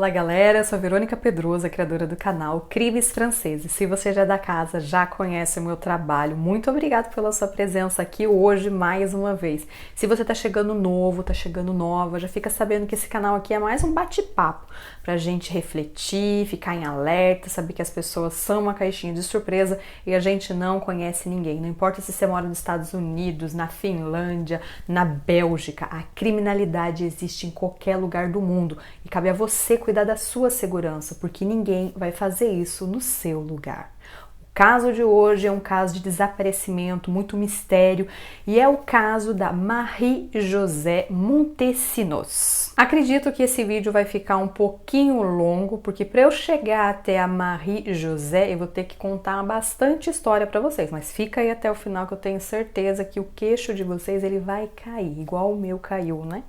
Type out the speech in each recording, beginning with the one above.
Olá galera, eu sou a Verônica Pedrosa, criadora do canal Crimes Franceses. Se você já é da casa, já conhece o meu trabalho, muito obrigada pela sua presença aqui hoje mais uma vez. Se você tá chegando novo, tá chegando nova, já fica sabendo que esse canal aqui é mais um bate-papo pra gente refletir, ficar em alerta, saber que as pessoas são uma caixinha de surpresa e a gente não conhece ninguém. Não importa se você mora nos Estados Unidos, na Finlândia, na Bélgica, a criminalidade existe em qualquer lugar do mundo e cabe a você cuidar da sua segurança, porque ninguém vai fazer isso no seu lugar. O caso de hoje é um caso de desaparecimento, muito mistério, e é o caso da Marie-José Montesinos. Acredito que esse vídeo vai ficar um pouquinho longo, porque para eu chegar até a Marie-José eu vou ter que contar bastante história para vocês, mas fica aí até o final que eu tenho certeza que o queixo de vocês ele vai cair, igual o meu caiu, né?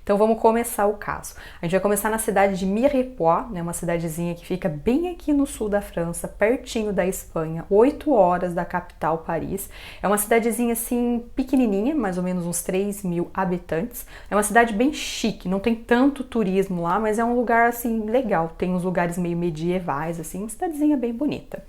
Então vamos começar o caso. A gente vai começar na cidade de Mirepoix, né, uma cidadezinha que fica bem aqui no sul da França, pertinho da Espanha, 8 horas da capital Paris. É uma cidadezinha assim pequenininha, mais ou menos uns 3.000 habitantes. É uma cidade bem chique, não tem tanto turismo lá, mas é um lugar assim legal. Tem uns lugares meio medievais, assim, uma cidadezinha bem bonita.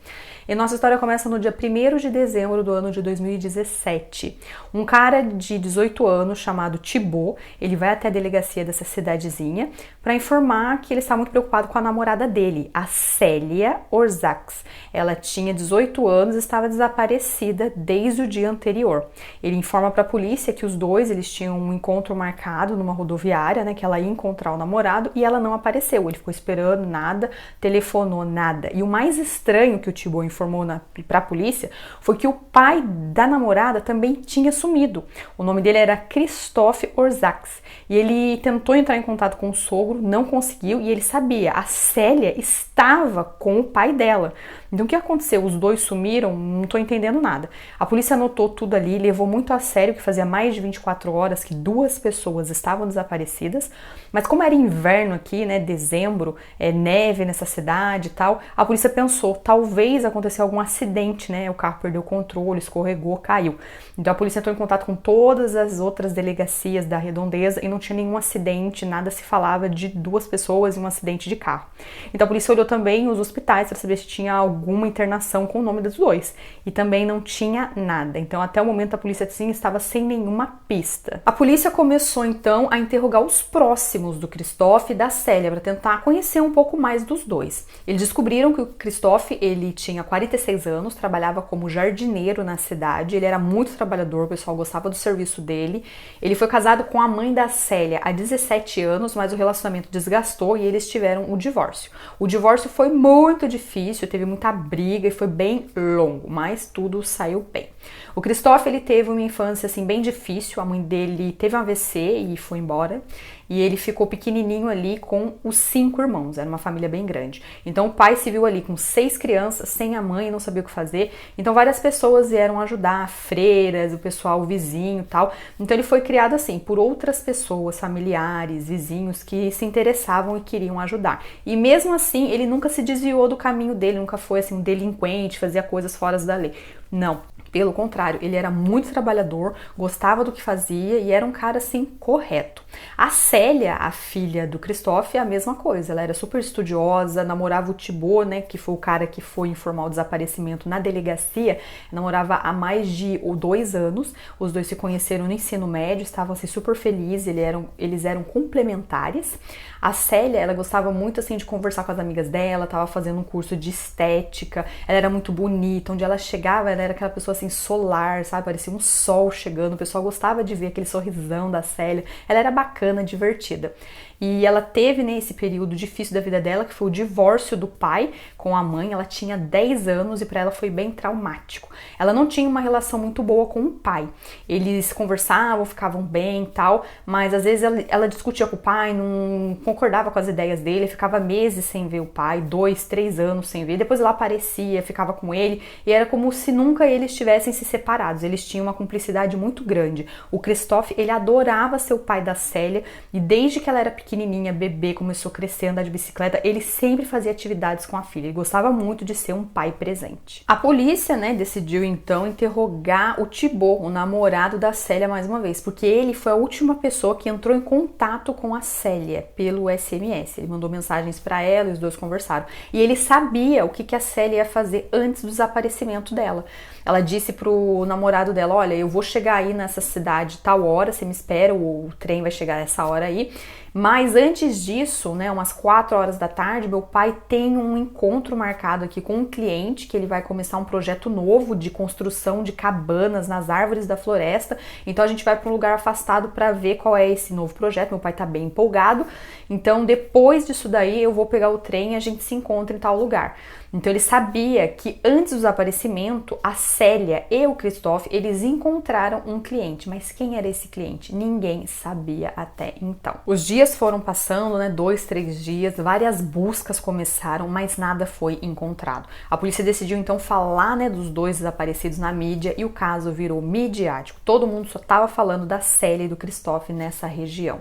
E nossa história começa no dia 1º de dezembro do ano de 2017. Um cara de 18 anos chamado Thibaut, ele vai até a delegacia dessa cidadezinha para informar que ele está muito preocupado com a namorada dele, a Célia Orzax. Ela tinha 18 anos e estava desaparecida desde o dia anterior. Ele informa para a polícia que os dois eles tinham um encontro marcado numa rodoviária, né, que ela ia encontrar o namorado e ela não apareceu. Ele ficou esperando nada, telefonou nada. E o mais estranho que o Thibaut informou para a polícia foi que o pai da namorada também tinha sumido. O nome dele era Christophe Orzax e ele tentou entrar em contato com o sogro, não conseguiu e ele sabia, a Célia estava com o pai dela. Então o que aconteceu? Os dois sumiram? Não tô entendendo nada. A polícia anotou tudo ali, levou muito a sério que fazia mais de 24 horas que 2 pessoas estavam desaparecidas, mas como era inverno aqui, né, dezembro, neve nessa cidade e tal, a polícia pensou, talvez aconteceu algum acidente, né, o carro perdeu o controle, escorregou, caiu. Então a polícia entrou em contato com todas as outras delegacias da redondeza e não tinha nenhum acidente, nada se falava de 2 pessoas em um acidente de carro. Então a polícia olhou também os hospitais para saber se tinha alguma internação com o nome dos dois e também não tinha nada. Então até o momento a polícia sim estava sem nenhuma pista. A polícia começou então a interrogar os próximos do Christophe e da Célia para tentar conhecer um pouco mais dos dois. Eles descobriram que o Christophe ele tinha 46 anos, trabalhava como jardineiro na cidade, ele era muito trabalhador, o pessoal gostava do serviço dele. Ele foi casado com a mãe da Célia há 17 anos, mas o relacionamento desgastou e eles tiveram o divórcio. O divórcio foi muito difícil, teve muita briga e foi bem longo, mas tudo saiu bem. O Christophe ele teve uma infância assim bem difícil, a mãe dele teve um AVC e foi embora. E ele ficou pequenininho ali com os 5 irmãos, era uma família bem grande. Então o pai se viu ali com 6 crianças, sem a mãe, não sabia o que fazer. Então várias pessoas vieram ajudar, freiras, o pessoal, o vizinho e tal. Então ele foi criado assim, por outras pessoas, familiares, vizinhos que se interessavam e queriam ajudar. E mesmo assim, ele nunca se desviou do caminho dele, nunca foi assim um delinquente, fazia coisas fora da lei. Não. Pelo contrário, ele era muito trabalhador, gostava do que fazia e era um cara assim correto. A Célia, a filha do Christophe, é a mesma coisa. Ela era super estudiosa, namorava o Thibaut, né, que foi o cara que foi informar o desaparecimento na delegacia. Namorava há mais de 2 anos. Os dois se conheceram no ensino médio, estavam assim super felizes, eles eram complementares. A Célia, ela gostava muito assim de conversar com as amigas dela, estava fazendo um curso de estética. Ela era muito bonita, onde ela chegava, ela era aquela pessoa assim solar, sabe? Parecia um sol chegando. O pessoal gostava de ver aquele sorrisão da Célia. Ela era bacana, divertida. E ela teve, né, esse período difícil da vida dela, que foi o divórcio do pai com a mãe. Ela tinha 10 anos e para ela foi bem traumático. Ela não tinha uma relação muito boa com o pai. Eles conversavam, ficavam bem e tal, mas às vezes ela discutia com o pai, não concordava com as ideias dele, ficava meses sem ver o pai, 2, 3 anos sem ver. Depois ela aparecia, ficava com ele e era como se nunca ele estivesse tivessem se separados, eles tinham uma cumplicidade muito grande. O Christophe, ele adorava ser o pai da Célia e desde que ela era pequenininha, bebê, começou a crescer, andar de bicicleta, ele sempre fazia atividades com a filha. Ele gostava muito de ser um pai presente. A polícia, né, decidiu então interrogar o Thibaut, o namorado da Célia, mais uma vez, porque ele foi a última pessoa que entrou em contato com a Célia pelo SMS. Ele mandou mensagens para ela e os dois conversaram. E ele sabia o que a Célia ia fazer antes do desaparecimento dela. Ela disse pro namorado dela, olha, eu vou chegar aí nessa cidade tal hora, você me espera, o trem vai chegar nessa hora aí. Mas antes disso, né, umas 4 horas da tarde, meu pai tem um encontro marcado aqui com um cliente, que ele vai começar um projeto novo de construção de cabanas nas árvores da floresta. Então a gente vai para um lugar afastado para ver qual é esse novo projeto. Meu pai tá bem empolgado. Então depois disso daí eu vou pegar o trem e a gente se encontra em tal lugar. Então ele sabia que antes do desaparecimento, a Célia e o Christophe, eles encontraram um cliente. Mas quem era esse cliente? Ninguém sabia até então. Os dias foram passando, né? 2, 3 dias, várias buscas começaram, mas nada foi encontrado. A polícia decidiu então falar, né, dos dois desaparecidos na mídia e o caso virou midiático. Todo mundo só estava falando da Célia e do Christophe nessa região.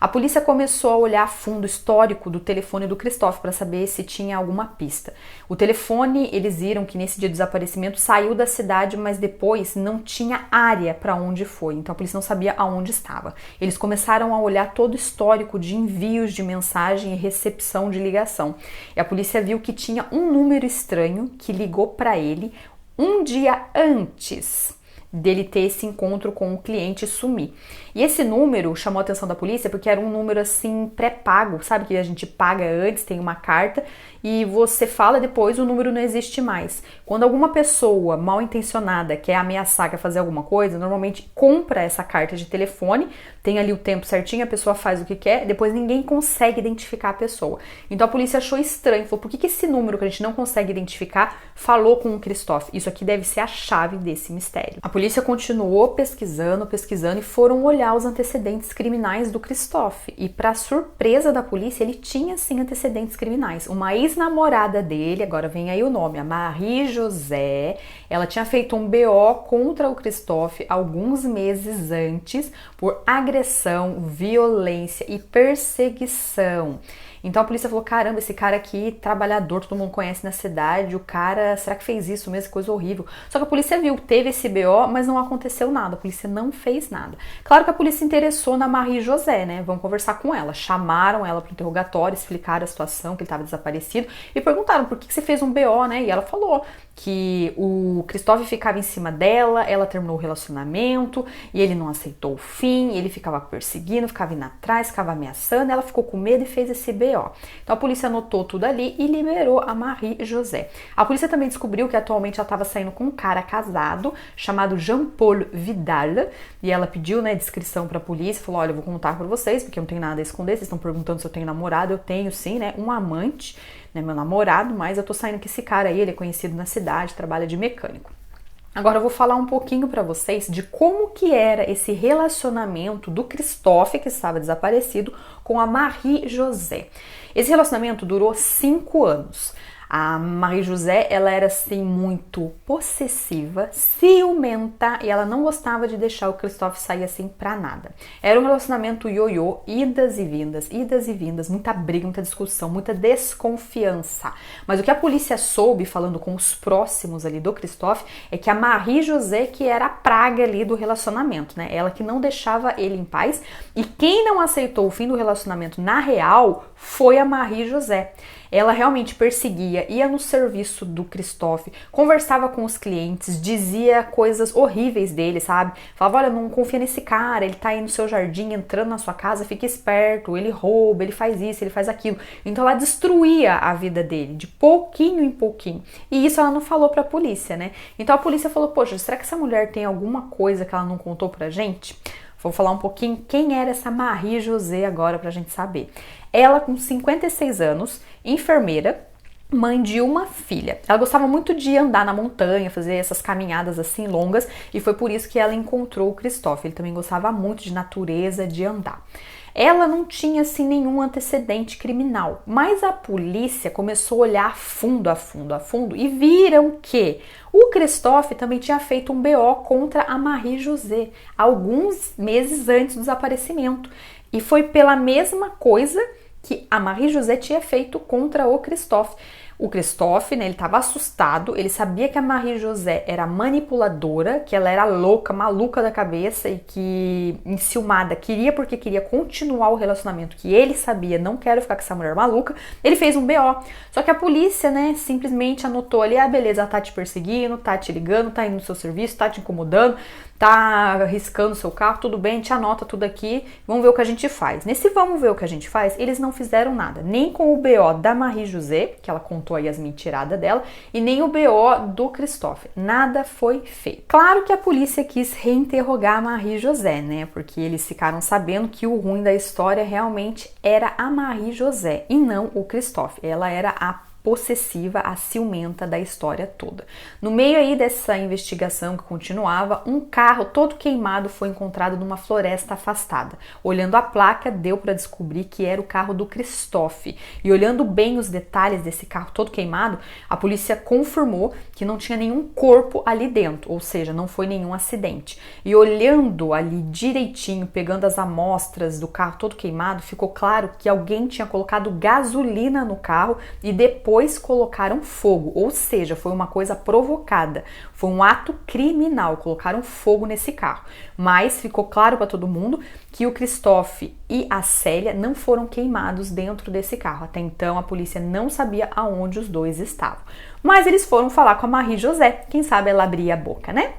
A polícia começou a olhar a fundo o histórico do telefone do Christophe para saber se tinha alguma pista. O telefone, eles viram que nesse dia do desaparecimento saiu da cidade, mas depois não tinha área para onde foi, então a polícia não sabia aonde estava. Eles começaram a olhar todo o histórico de envios de mensagem e recepção de ligação. E a polícia viu que tinha um número estranho que ligou para ele um dia antes dele ter esse encontro com o cliente e sumir. E esse número chamou a atenção da polícia porque era um número assim pré-pago, sabe que a gente paga antes, tem uma carta e você fala depois, o número não existe mais. Quando alguma pessoa mal intencionada quer ameaçar, quer fazer alguma coisa, normalmente compra essa carta de telefone, tem ali o tempo certinho, a pessoa faz o que quer, depois ninguém consegue identificar a pessoa. Então a polícia achou estranho, falou, por que esse número que a gente não consegue identificar falou com o Christophe? Isso aqui deve ser a chave desse mistério. A polícia continuou pesquisando e foram olhar os antecedentes criminais do Christophe. E para surpresa da polícia, ele tinha sim antecedentes criminais. Uma ex-namorada dele, agora vem aí o nome, a Marie-José, ela tinha feito um BO contra o Christophe alguns meses antes por agressão, violência e perseguição. Então a polícia falou, caramba, esse cara aqui, trabalhador, todo mundo conhece na cidade, o cara, será que fez isso mesmo? Coisa horrível. Só que a polícia viu, teve esse BO, mas não aconteceu nada, a polícia não fez nada. Claro que a polícia interessou na Marie-José, né? Vão conversar com ela. Chamaram ela para o interrogatório, explicaram a situação, que ele estava desaparecido, e perguntaram por que você fez um BO, né? E ela falou que o Christophe ficava em cima dela, ela terminou o relacionamento, e ele não aceitou o fim, ele ficava perseguindo, ficava indo atrás, ficava ameaçando, ela ficou com medo e fez esse BO. Então a polícia anotou tudo ali e liberou a Marie-José. A polícia também descobriu que atualmente ela estava saindo com um cara casado chamado Jean-Paul Vidal e ela pediu, né, descrição para a polícia, falou, olha, eu vou contar para vocês porque eu não tenho nada a esconder, vocês estão perguntando se eu tenho namorado, eu tenho sim, né, um amante, né, meu namorado, mas eu tô saindo com esse cara aí, ele é conhecido na cidade, trabalha de mecânico. Agora eu vou falar um pouquinho para vocês de como que era esse relacionamento do Christophe, que estava desaparecido, com a Marie-José. Esse relacionamento durou 5 anos. A Marie-José, ela era assim muito possessiva, ciumenta e ela não gostava de deixar o Christophe sair assim pra nada. Era um relacionamento ioiô, idas e vindas, muita briga, muita discussão, muita desconfiança. Mas o que a polícia soube, falando com os próximos ali do Christophe, é que a Marie-José que era a praga ali do relacionamento, né? Ela que não deixava ele em paz e quem não aceitou o fim do relacionamento na real foi a Marie-José. Ela realmente perseguia, ia no serviço do Christophe, conversava com os clientes, dizia coisas horríveis dele, sabe? Falava, olha, não confia nesse cara, ele tá aí no seu jardim, entrando na sua casa, fica esperto, ele rouba, ele faz isso, ele faz aquilo. Então ela destruía a vida dele, de pouquinho em pouquinho. E isso ela não falou pra polícia, né? Então a polícia falou, poxa, será que essa mulher tem alguma coisa que ela não contou pra gente? Vou falar um pouquinho quem era essa Marie-José agora pra gente saber. Ela com 56 anos, enfermeira, mãe de uma filha. Ela gostava muito de andar na montanha, fazer essas caminhadas assim longas e foi por isso que ela encontrou o Christophe. Ele também gostava muito de natureza, de andar. Ela não tinha assim nenhum antecedente criminal, mas a polícia começou a olhar a fundo e viram que o Christophe também tinha feito um BO contra a Marie-José alguns meses antes do desaparecimento. E foi pela mesma coisa que a Marie-José tinha feito contra o Christophe. O Christophe, né, ele estava assustado, ele sabia que a Marie-José era manipuladora, que ela era louca, maluca da cabeça e que, enciumada, porque queria continuar o relacionamento que ele sabia, não quero ficar com essa mulher maluca, ele fez um BO. Só que a polícia, né, simplesmente anotou ali, beleza, ela tá te perseguindo, tá te ligando, tá indo no seu serviço, tá te incomodando, tá riscando seu carro, tudo bem, te anota tudo aqui, vamos ver o que a gente faz. Nesse vamos ver o que a gente faz, eles não fizeram nada, nem com o BO da Marie-José, que ela contou aí as mentiradas dela, e nem o BO do Christophe. Nada foi feito. Claro que a polícia quis reinterrogar a Marie-José, né, porque eles ficaram sabendo que o ruim da história realmente era a Marie-José e não o Christophe. Ela era a possessiva, a ciumenta da história toda. No meio aí dessa investigação que continuava, um carro todo queimado foi encontrado numa floresta afastada. Olhando a placa, deu para descobrir que era o carro do Christophe. E olhando bem os detalhes desse carro todo queimado, a polícia confirmou que não tinha nenhum corpo ali dentro, ou seja, não foi nenhum acidente. E olhando ali direitinho, pegando as amostras do carro todo queimado, ficou claro que alguém tinha colocado gasolina no carro e depois colocaram fogo, ou seja, foi uma coisa provocada, foi um ato criminal, colocaram fogo nesse carro. Mas ficou claro para todo mundo que o Christophe e a Célia não foram queimados dentro desse carro. Até então a polícia não sabia aonde os dois estavam. Mas eles foram falar com a Marie-José, quem sabe ela abria a boca, né?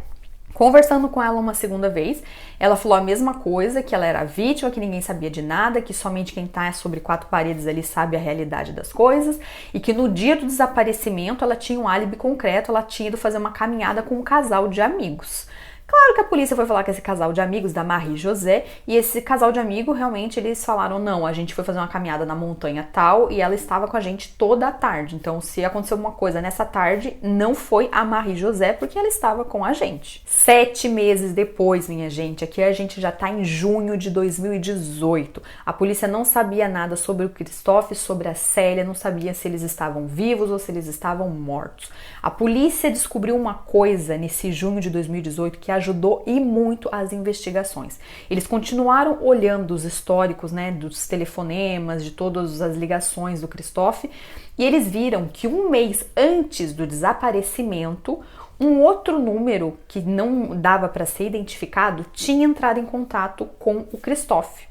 Conversando com ela uma segunda vez, ela falou a mesma coisa, que ela era vítima, que ninguém sabia de nada, que somente quem tá sobre quatro paredes ali sabe a realidade das coisas, e que no dia do desaparecimento ela tinha um álibi concreto, ela tinha ido fazer uma caminhada com um casal de amigos. Claro que a polícia foi falar com esse casal de amigos da Marie-José, e esse casal de amigos realmente eles falaram, não, a gente foi fazer uma caminhada na montanha tal e ela estava com a gente toda a tarde, então se aconteceu alguma coisa nessa tarde, não foi a Marie-José porque ela estava com a gente. 7 meses depois, minha gente, aqui a gente já tá em junho de 2018, a polícia não sabia nada sobre o Christophe, sobre a Célia, não sabia se eles estavam vivos ou se eles estavam mortos. A polícia descobriu uma coisa nesse junho de 2018 que ajudou e muito as investigações. Eles continuaram olhando os históricos, né, dos telefonemas, de todas as ligações do Christophe, e eles viram que um mês antes do desaparecimento, um outro número que não dava para ser identificado tinha entrado em contato com o Christophe.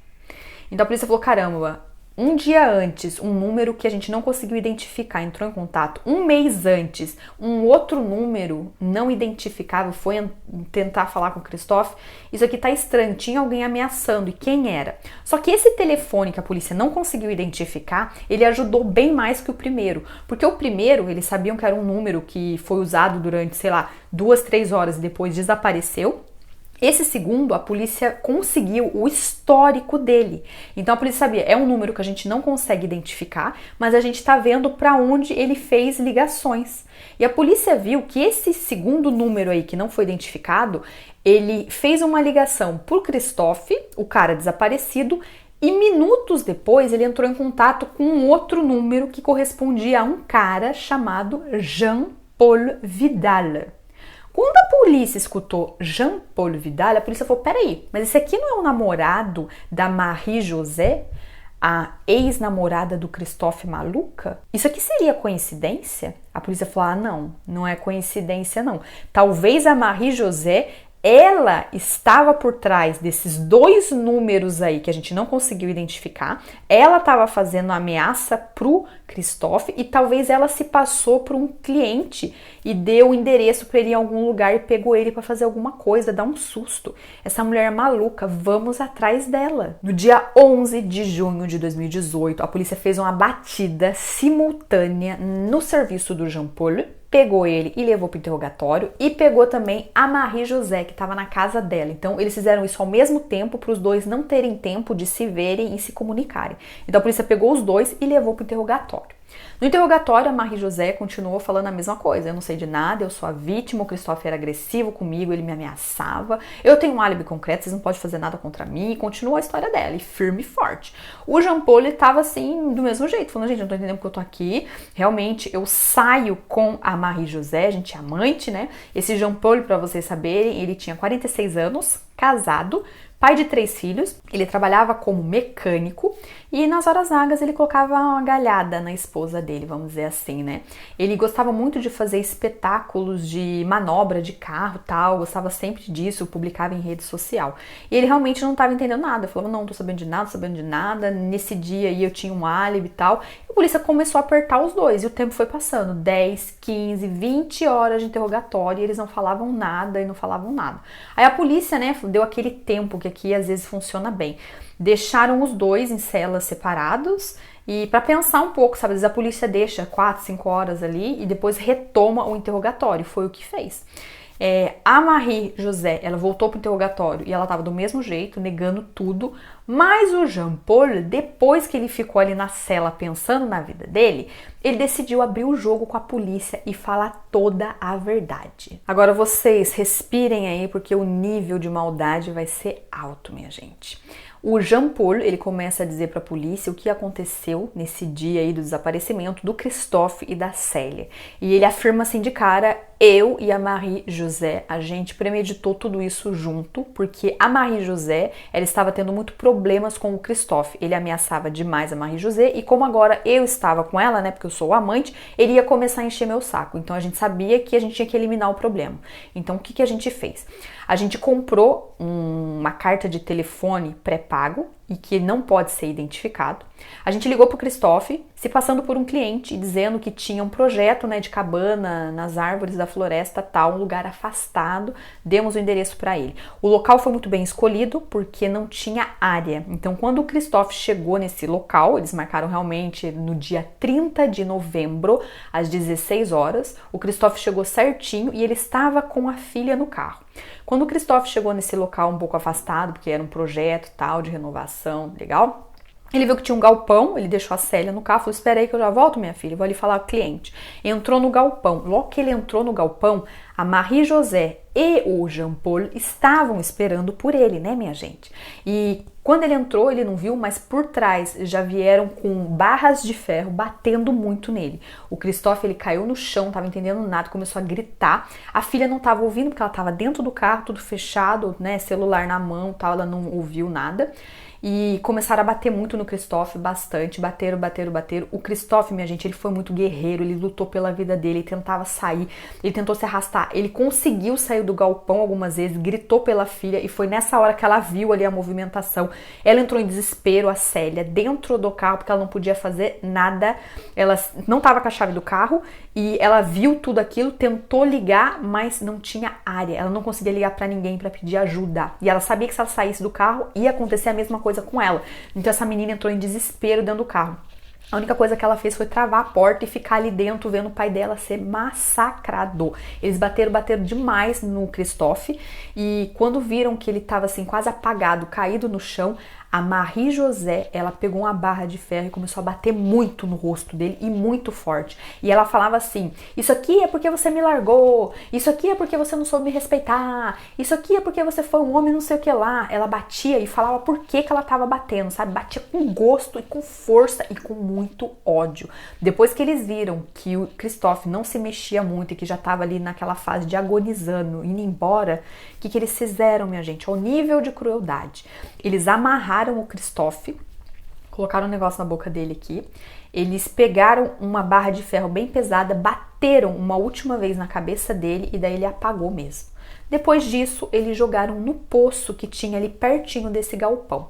Então a polícia falou, caramba, um dia antes, um número que a gente não conseguiu identificar entrou em contato. Um mês antes, um outro número não identificável foi tentar falar com o Christophe. Isso aqui tá estranho, tinha alguém ameaçando. E quem era? Só que esse telefone que a polícia não conseguiu identificar, ele ajudou bem mais que o primeiro. Porque o primeiro, eles sabiam que era um número que foi usado durante, sei lá, 2, 3 horas e depois desapareceu. Esse segundo, a polícia conseguiu o histórico dele. Então a polícia sabia, é um número que a gente não consegue identificar, mas a gente está vendo para onde ele fez ligações. E a polícia viu que esse segundo número aí, que não foi identificado, ele fez uma ligação por Christophe, o cara desaparecido, e minutos depois ele entrou em contato com um outro número que correspondia a um cara chamado Jean-Paul Vidal. Quando a polícia escutou Jean-Paul Vidal, a polícia falou, peraí, mas esse aqui não é o namorado da Marie-José, a ex-namorada do Christophe maluca? Isso aqui seria coincidência? A polícia falou, não é coincidência não. Talvez a Marie-José, ela estava por trás desses 2 números aí que a gente não conseguiu identificar, ela estava fazendo ameaça pro Christophe e talvez ela se passou por um cliente e deu o endereço para ele em algum lugar e pegou ele para fazer alguma coisa, dar um susto. Essa mulher é maluca, vamos atrás dela. No dia 11 de junho de 2018, a polícia fez uma batida simultânea no serviço do Jean-Paul, pegou ele e levou para o interrogatório e pegou também a Marie-José, que estava na casa dela. Então, eles fizeram isso ao mesmo tempo para os dois não terem tempo de se verem e se comunicarem. Então, a polícia pegou os dois e levou para o interrogatório. No interrogatório, a Marie-José continuou falando a mesma coisa. Eu não sei de nada, eu sou a vítima, o Christophe era agressivo comigo, ele me ameaçava. Eu tenho um álibi concreto, vocês não podem fazer nada contra mim. E continuou a história dela, e firme e forte. O Jean Paul estava assim, do mesmo jeito, falando, gente, eu não tô entendendo porque eu tô aqui. Realmente, eu saio com a Marie-José, a gente é amante, né? Esse Jean Paul, pra vocês saberem, ele tinha 46 anos, casado, pai de 3 filhos, ele trabalhava como mecânico e nas horas vagas ele colocava uma galhada na esposa dele, vamos dizer assim, né? Ele gostava muito de fazer espetáculos de manobra de carro e tal, gostava sempre disso, publicava em rede social. E ele realmente não estava entendendo nada, falava, não tô sabendo de nada, sabendo de nada, nesse dia aí eu tinha um álibi e tal. E a polícia começou a apertar os dois e o tempo foi passando, 10, 15, 20 horas de interrogatório e eles não falavam nada e não falavam nada. Aí a polícia, né, deu aquele tempo que aqui às vezes funciona bem. Deixaram os dois em celas separados e para pensar um pouco, sabe, às vezes a polícia deixa 4, 5 horas ali e depois retoma o interrogatório, foi o que fez. A Marie-José, ela voltou pro interrogatório e ela tava do mesmo jeito, negando tudo, mas o Jean Paul, depois que ele ficou ali na cela pensando na vida dele, ele decidiu abrir o jogo com a polícia e falar toda a verdade. Agora vocês respirem aí porque o nível de maldade vai ser alto, minha gente. O Jean Paul, ele começa a dizer para a polícia o que aconteceu nesse dia aí do desaparecimento do Christophe e da Célia. E ele afirma assim de cara, eu e a Marie-José, a gente premeditou tudo isso junto, porque a Marie-José, ela estava tendo muito problemas com o Christophe. Ele ameaçava demais a Marie-José e como agora eu estava com ela, né, porque eu sou o amante, ele ia começar a encher meu saco. Então a gente sabia que a gente tinha que eliminar o problema. Então o que a gente fez? A gente comprou uma carta de telefone pré-pago e que não pode ser identificado. A gente ligou pro Christophe, se passando por um cliente e dizendo que tinha um projeto, né, de cabana nas árvores da floresta tal, um lugar afastado. Demos o endereço para ele. O local foi muito bem escolhido porque não tinha área. Então, quando o Christophe chegou nesse local, eles marcaram realmente no dia 30 de novembro, às 16 horas. O Christophe chegou certinho e ele estava com a filha no carro. Quando o Christophe chegou nesse local um pouco afastado, porque era um projeto tal de renovação, legal? Ele viu que tinha um galpão, ele deixou a Célia no carro, falou, espera aí que eu já volto, minha filha, vou ali falar com o cliente. Entrou no galpão. Logo que ele entrou no galpão, a Marie-José e o Jean Paul estavam esperando por ele, né, minha gente? E quando ele entrou, ele não viu, mas por trás já vieram com barras de ferro batendo muito nele. O Christophe, ele caiu no chão, não estava entendendo nada, começou a gritar. A filha não estava ouvindo porque ela estava dentro do carro, tudo fechado, né, celular na mão, tal, ela não ouviu nada. E começaram a bater muito no Christophe, bastante, bateram. O Christophe, minha gente, ele foi muito guerreiro, ele lutou pela vida dele, ele tentava sair, ele tentou se arrastar, ele conseguiu sair do galpão algumas vezes, gritou pela filha e foi nessa hora que ela viu ali a movimentação. Ela entrou em desespero, a Célia, dentro do carro, porque ela não podia fazer nada, ela não estava com a chave do carro e ela viu tudo aquilo, tentou ligar, mas não tinha área, ela não conseguia ligar para ninguém para pedir ajuda. E ela sabia que se ela saísse do carro, ia acontecer a mesma coisa com ela. Então essa menina entrou em desespero dentro do carro. A única coisa que ela fez foi travar a porta e ficar ali dentro vendo o pai dela ser massacrado. Eles bateram demais no Christophe e quando viram que ele estava assim quase apagado, caído no chão, a Marie-José, ela pegou uma barra de ferro e começou a bater muito no rosto dele e muito forte. E ela falava assim, isso aqui é porque você me largou, isso aqui é porque você não soube me respeitar, isso aqui é porque você foi um homem não sei o que lá. Ela batia e falava por que ela tava batendo, sabe? Batia com gosto e com força e com muito ódio. Depois que eles viram que o Christophe não se mexia muito e que já tava ali naquela fase de agonizando, indo embora, o que eles fizeram, minha gente? Ao nível de crueldade. Eles amarraram o Christophe, colocaram um negócio na boca dele aqui, eles pegaram uma barra de ferro bem pesada, bateram uma última vez na cabeça dele e daí ele apagou mesmo. Depois disso, eles jogaram no poço que tinha ali pertinho desse galpão.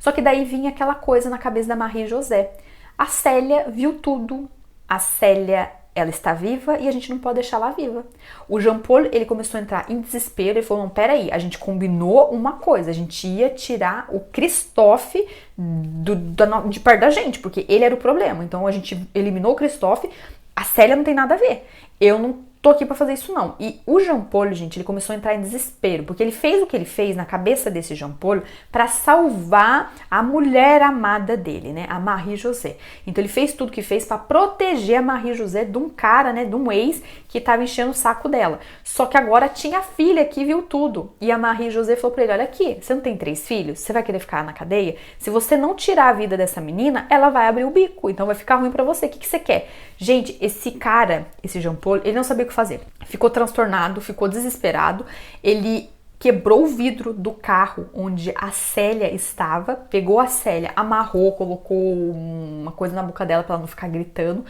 Só que daí vinha aquela coisa na cabeça da Marie-José. A Célia viu tudo, a Célia, ela está viva e a gente não pode deixar ela viva. O Jean Paul, ele começou a entrar em desespero e falou, não, peraí, a gente combinou uma coisa, a gente ia tirar o Christophe de perto da gente, porque ele era o problema. Então a gente eliminou o Christophe, a Célia não tem nada a ver. Eu não tô aqui pra fazer isso não. E o Jean Paul, gente, ele começou a entrar em desespero, porque ele fez o que ele fez na cabeça desse Jean Paul pra salvar a mulher amada dele, né, a Marie-José. Então ele fez tudo que fez pra proteger a Marie-José de um cara, né, de um ex que tava enchendo o saco dela. Só que agora tinha a filha que viu tudo. E a Marie-José falou pra ele, olha aqui, você não tem 3 filhos? Você vai querer ficar na cadeia? Se você não tirar a vida dessa menina, ela vai abrir o bico, então vai ficar ruim pra você. O que você quer? Gente, esse cara, esse Jean Paul, ele não sabia o que fazer. Ficou transtornado, ficou desesperado. Ele quebrou o vidro do carro onde a Célia estava, pegou a Célia, amarrou, colocou uma coisa na boca dela para ela não ficar gritando,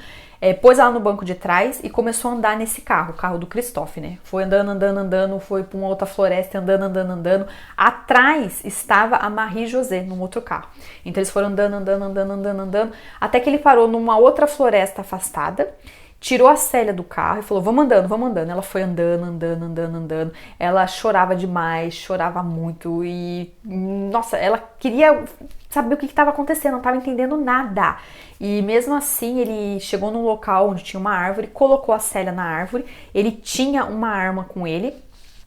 pôs ela no banco de trás e começou a andar nesse carro, o carro do Christophe, né? Foi andando, foi para uma outra floresta, andando. Atrás estava a Marie-José, num outro carro. Então eles foram andando, até que ele parou numa outra floresta afastada, tirou a Célia do carro e falou, vamos andando. Ela foi andando. Ela chorava demais, chorava muito e, nossa, ela queria saber o que estava acontecendo, não estava entendendo nada. E mesmo assim, ele chegou num local onde tinha uma árvore, colocou a Célia na árvore, ele tinha uma arma com ele.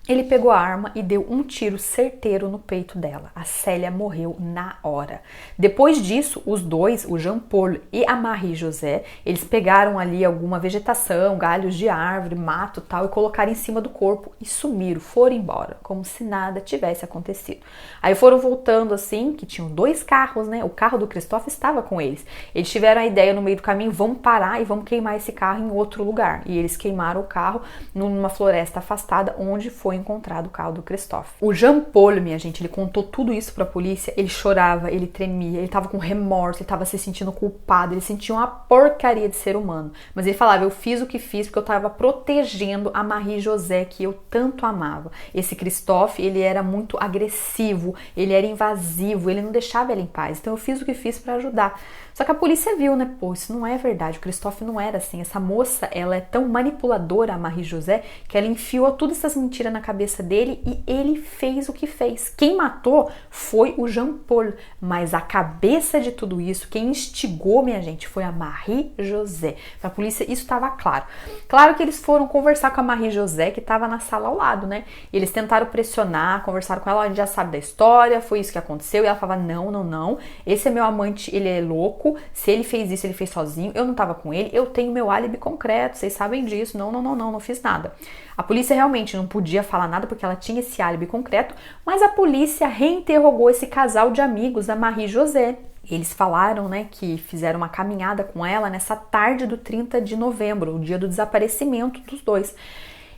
Ele pegou a arma e deu um tiro certeiro no peito dela. A Célia morreu na hora. Depois disso, os dois, o Jean Paul e a Marie-José, eles pegaram ali alguma vegetação, galhos de árvore, mato tal, e colocaram em cima do corpo e sumiram, foram embora, como se nada tivesse acontecido. Aí foram voltando assim, que tinham 2 carros, né? O carro do Christophe estava com eles. Eles tiveram a ideia no meio do caminho, vamos parar e vamos queimar esse carro em outro lugar. E eles queimaram o carro numa floresta afastada, onde foi encontrado o carro do Christophe. O Jean Paul, minha gente, ele contou tudo isso pra polícia, ele chorava, ele tremia, ele tava com remorso, ele tava se sentindo culpado, ele sentia uma porcaria de ser humano. Mas ele falava, eu fiz o que fiz porque eu tava protegendo a Marie-José, que eu tanto amava. Esse Christophe, ele era muito agressivo, ele era invasivo, ele não deixava ela em paz. Então eu fiz o que fiz pra ajudar. Só que a polícia viu, né? Pô, isso não é verdade. O Christophe não era assim. Essa moça, ela é tão manipuladora, a Marie-José, que ela enfiou todas essas mentiras na cabeça dele e ele fez o que fez. Quem matou foi o Jean Paul, mas a cabeça de tudo isso, quem instigou, minha gente, foi a Marie-José. Pra polícia isso estava claro. Claro que eles foram conversar com a Marie-José, que estava na sala ao lado, né? E eles tentaram pressionar, conversaram com ela, a gente já sabe da história, foi isso que aconteceu. E ela falava, não, esse é meu amante, ele é louco, se ele fez isso, ele fez sozinho, eu não tava com ele, eu tenho meu álibi concreto, vocês sabem disso, não fiz nada. A polícia realmente não podia falar nada porque ela tinha esse álibi concreto, mas a polícia reinterrogou esse casal de amigos da Marie-José. Eles falaram, né, que fizeram uma caminhada com ela nessa tarde do 30 de novembro, o dia do desaparecimento dos dois.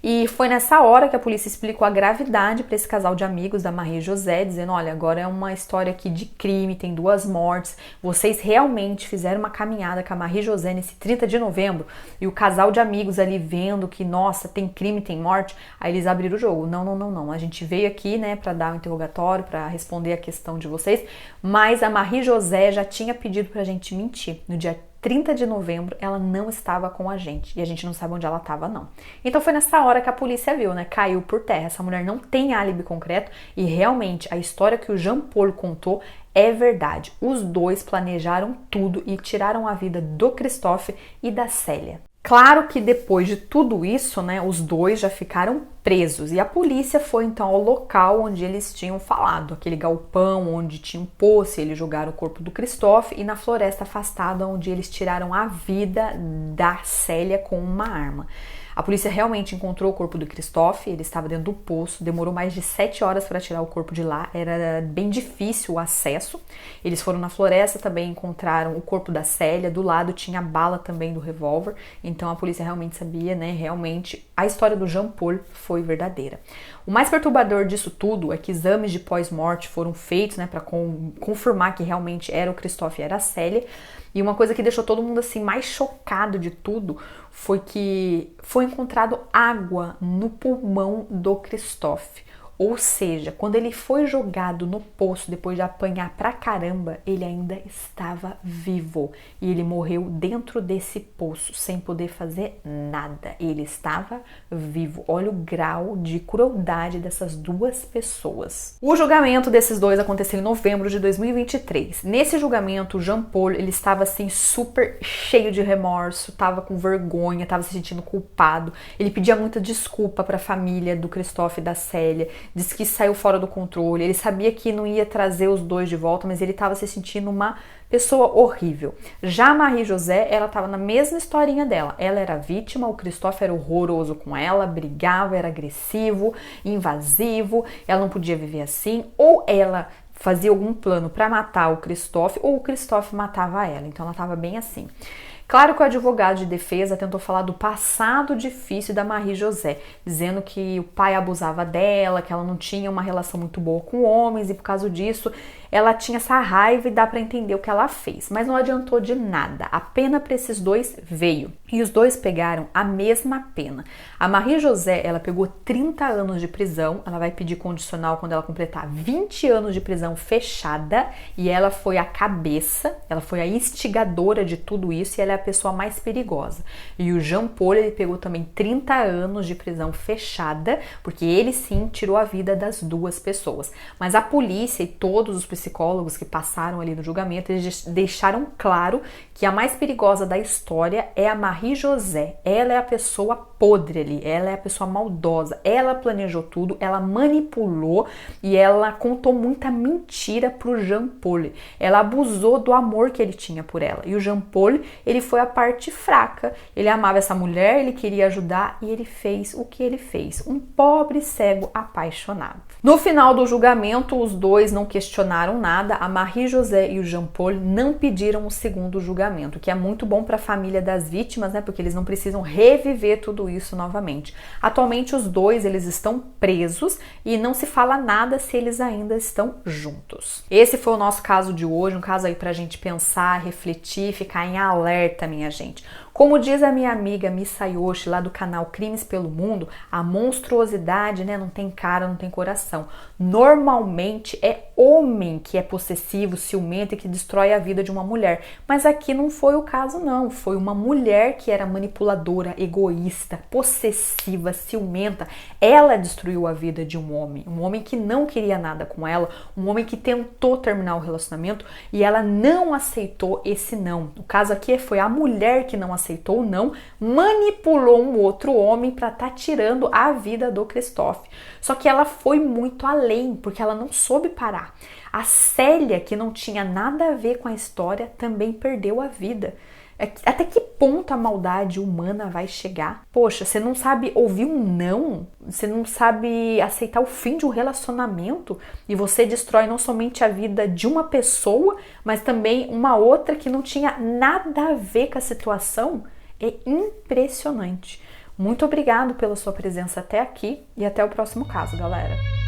E foi nessa hora que a polícia explicou a gravidade para esse casal de amigos da Marie-José, dizendo, olha, agora é uma história aqui de crime, tem 2 mortes, vocês realmente fizeram uma caminhada com a Marie-José nesse 30 de novembro, e o casal de amigos ali vendo que, nossa, tem crime, tem morte, aí eles abriram o jogo. Não, a gente veio aqui, né, para dar um interrogatório, para responder a questão de vocês, mas a Marie-José já tinha pedido pra gente mentir. No dia 30 de novembro, ela não estava com a gente. E a gente não sabe onde ela estava, não. Então foi nessa hora que a polícia viu, né? Caiu por terra. Essa mulher não tem álibi concreto e realmente a história que o Jean Paul contou é verdade. Os dois planejaram tudo e tiraram a vida do Christophe e da Célia. Claro que depois de tudo isso, né, os dois já ficaram presos e a polícia foi então ao local onde eles tinham falado, aquele galpão onde tinha um poço, eles jogaram o corpo do Christophe e na floresta afastada onde eles tiraram a vida da Célia com uma arma. A polícia realmente encontrou o corpo do Christophe, ele estava dentro do poço, demorou mais de 7 horas para tirar o corpo de lá, era bem difícil o acesso. Eles foram na floresta, também encontraram o corpo da Célia, do lado tinha a bala também do revólver, então a polícia realmente sabia, né, realmente a história do Jean Paul foi verdadeira. O mais perturbador disso tudo é que exames de pós-morte foram feitos, né, para confirmar que realmente era o Christophe e era a Célia. E uma coisa que deixou todo mundo assim mais chocado de tudo foi que foi encontrado água no pulmão do Christophe. Ou seja, quando ele foi jogado no poço depois de apanhar pra caramba, ele ainda estava vivo. E ele morreu dentro desse poço, sem poder fazer nada. Ele estava vivo. Olha o grau de crueldade dessas duas pessoas. O julgamento desses dois aconteceu em novembro de 2023. Nesse julgamento, o Jean Paul, ele estava assim super cheio de remorso, estava com vergonha, estava se sentindo culpado. Ele pedia muita desculpa para a família do Christophe e da Célia. Disse que saiu fora do controle, ele sabia que não ia trazer os dois de volta, mas ele estava se sentindo uma pessoa horrível. Já a Marie-José, ela estava na mesma historinha dela. Ela era vítima, o Christophe era horroroso com ela, brigava, era agressivo, invasivo, ela não podia viver assim, ou ela fazia algum plano para matar o Christophe, ou o Christophe matava ela. Então ela estava bem assim. Claro que o advogado de defesa tentou falar do passado difícil da Marie-José, dizendo que o pai abusava dela, que ela não tinha uma relação muito boa com homens e por causa disso ela tinha essa raiva e dá para entender o que ela fez. Mas não adiantou de nada, a pena para esses dois veio. E os dois pegaram a mesma pena. A Marie-José, ela pegou 30 anos de prisão, ela vai pedir condicional quando ela completar 20 anos de prisão fechada e ela foi a cabeça, ela foi a instigadora de tudo isso e ela é a pessoa mais perigosa. E o Jean Paul, ele pegou também 30 anos de prisão fechada, porque ele sim tirou a vida das duas pessoas. Mas a polícia e todos os psicólogos que passaram ali no julgamento, eles deixaram claro que a mais perigosa da história é a Marie-José. Ela é a pessoa podre ali, ela é a pessoa maldosa, ela planejou tudo, ela manipulou e ela contou muita mentira pro Jean Paul. Ela abusou do amor que ele tinha por ela. E o Jean Paul, ele foi a parte fraca. Ele amava essa mulher, ele queria ajudar e ele fez o que ele fez. Um pobre cego apaixonado. No final do julgamento, os dois não questionaram nada. A Marie-José e o Jean Paul não pediram o segundo julgamento, que é muito bom para a família das vítimas, né? Porque eles não precisam reviver tudo isso novamente. Atualmente os dois, eles estão presos e não se fala nada se eles ainda estão juntos. Esse foi o nosso caso de hoje, um caso aí pra gente pensar, refletir, ficar em alerta, minha gente. Como diz a minha amiga Missa Yoshi, lá do canal Crimes pelo Mundo, a monstruosidade, né, não tem cara, não tem coração. Normalmente é homem que é possessivo, ciumento e que destrói a vida de uma mulher. Mas aqui não foi o caso, não. Foi uma mulher que era manipuladora, egoísta, possessiva, ciumenta. Ela destruiu a vida de um homem que não queria nada com ela, um homem que tentou terminar o relacionamento e ela não aceitou esse não. O caso aqui foi a mulher que não aceitou o não, manipulou um outro homem para estar tirando a vida do Christophe. Só que ela foi muito além, porque ela não soube parar. A Célia, que não tinha nada a ver com a história, também perdeu a vida. Até que ponto a maldade humana vai chegar? Poxa, você não sabe ouvir um não? Você não sabe aceitar o fim de um relacionamento? E você destrói não somente a vida de uma pessoa, mas também uma outra que não tinha nada a ver com a situação? É impressionante. Muito obrigado pela sua presença até aqui e até o próximo caso, galera.